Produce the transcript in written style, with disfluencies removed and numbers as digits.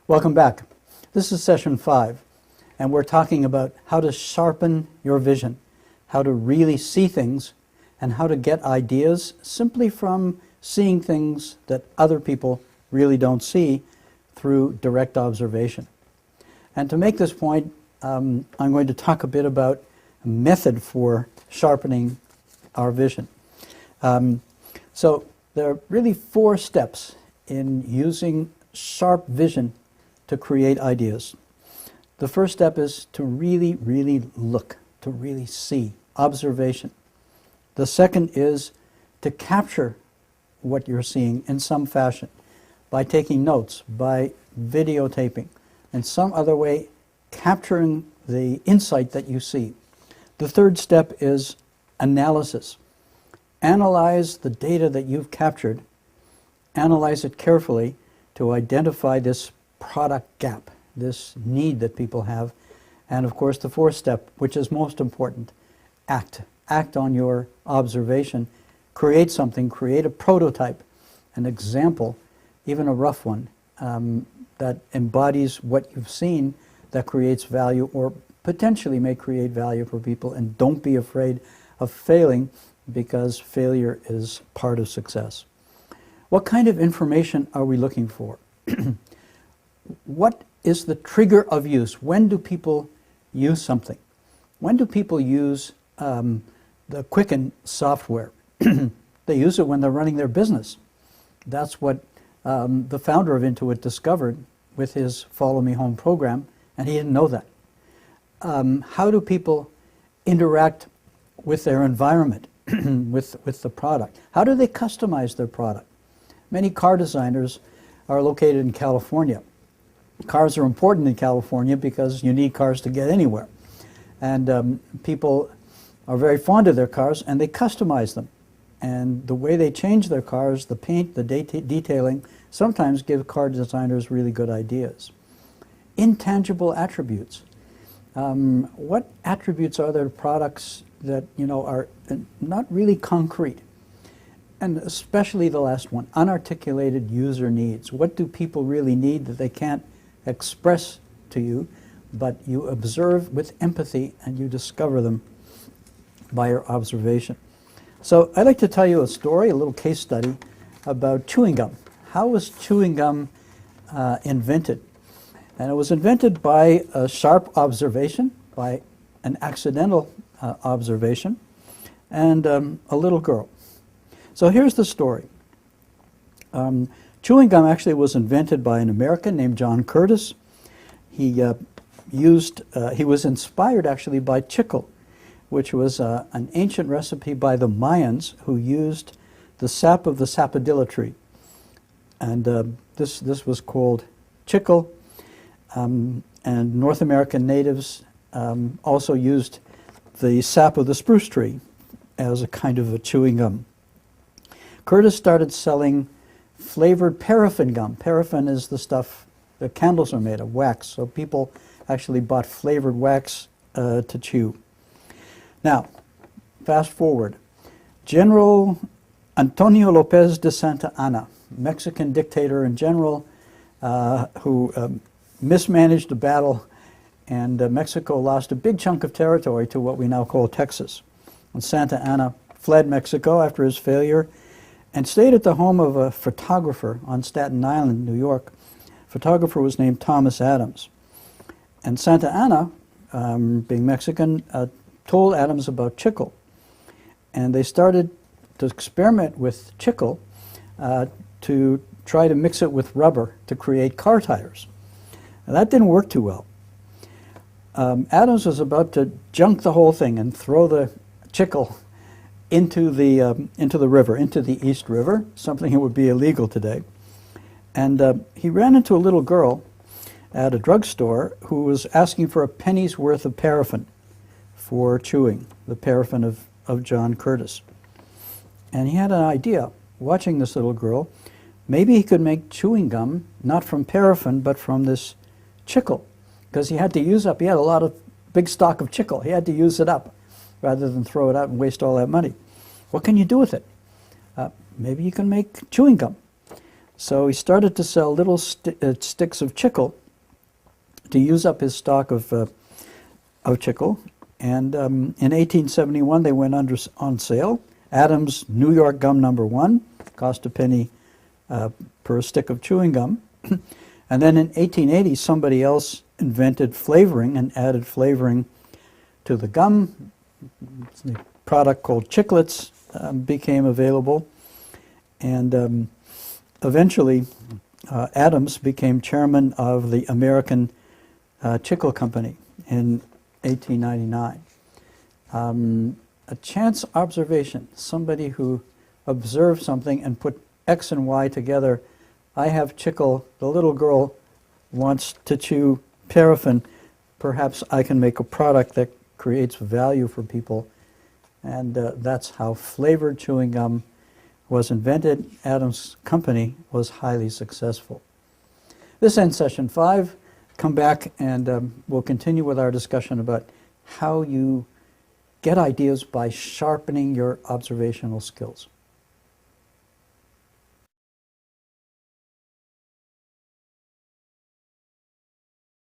Welcome back. This is session 5, and we're talking about how to sharpen your vision, how to really see things, and how to get ideas simply from seeing things that other people really don't see through direct observation. And to make this point, I'm going to talk a bit about a method for sharpening our vision. So there are really 4 steps in using sharp vision to create ideas. The first step is to really, really look, to really see, observation. The second is to capture what you're seeing in some fashion, by taking notes, by videotaping, in some other way capturing the insight that you see. The third step is analysis. Analyze the data that you've captured, analyze it carefully to identify this product gap, this need that people have. And of course the 4th step, which is most important, act. Act on your observation. Create something, create a prototype, an example, even a rough one, that embodies what you've seen, that creates value or potentially may create value for people. And don't be afraid of failing, because failure is part of success. What kind of information are we looking for? What is the trigger of use? When do people use something? When do people use the Quicken software? They use it when they're running their business. That's what the founder of Intuit discovered with his Follow Me Home program, and he didn't know that. How do people interact with their environment, with the product? How do they customize their product? Many car designers are located in California. Cars are important in California because you need cars to get anywhere. And people are very fond of their cars, and they customize them. And the way they change their cars, the paint, the detailing, sometimes give car designers really good ideas. Intangible attributes. What attributes are there to products that are not really concrete? And especially the last one, unarticulated user needs. What do people really need that they can't express to you, but you observe with empathy and you discover them by your observation? So I'd like to tell you a story, a little case study about chewing gum. How was chewing gum invented? And it was invented by a sharp observation, by an accidental observation, and a little girl. So here's the story. Chewing gum actually was invented by an American named John Curtis. He was inspired actually by chicle, which was an ancient recipe by the Mayans who used the sap of the sapodilla tree. And this was called chicle. And North American natives also used the sap of the spruce tree as a kind of a chewing gum. Curtis started selling flavored paraffin gum. Paraffin is the stuff that candles are made of, wax. So people actually bought flavored wax to chew. Now, fast forward. General Antonio Lopez de Santa Anna, Mexican dictator and general who mismanaged a battle, and Mexico lost a big chunk of territory to what we now call Texas. And Santa Anna fled Mexico after his failure and stayed at the home of a photographer on Staten Island, New York. The photographer was named Thomas Adams. And Santa Anna, being Mexican, told Adams about chicle. And they started to experiment with chicle to try to mix it with rubber to create car tires. Now, that didn't work too well. Adams was about to junk the whole thing and throw the chicle into the river, into the East River, something that would be illegal today. And he ran into a little girl at a drugstore who was asking for a penny's worth of paraffin for chewing, the paraffin of John Curtis. And he had an idea, watching this little girl, maybe he could make chewing gum not from paraffin but from this chicle, because he had a lot of big stock of chicle. He had to use it up rather than throw it out and waste all that money. What can you do with it? Maybe you can make chewing gum. So he started to sell little sticks of chicle to use up his stock of chicle. And in 1871, they went on sale. Adams New York Gum #1 cost a penny per stick of chewing gum. And then in 1880, somebody else invented flavoring and added flavoring to the gum. The product called Chiclets became available. And eventually, Adams became chairman of the American Chicle Company in 1899. A chance observation, somebody who observed something and put X and Y together. I have chicle, the little girl wants to chew paraffin. Perhaps I can make a product that creates value for people. And that's how flavored chewing gum was invented. Adams' company was highly successful. This ends session 5. Come back and we'll continue with our discussion about how you get ideas by sharpening your observational skills.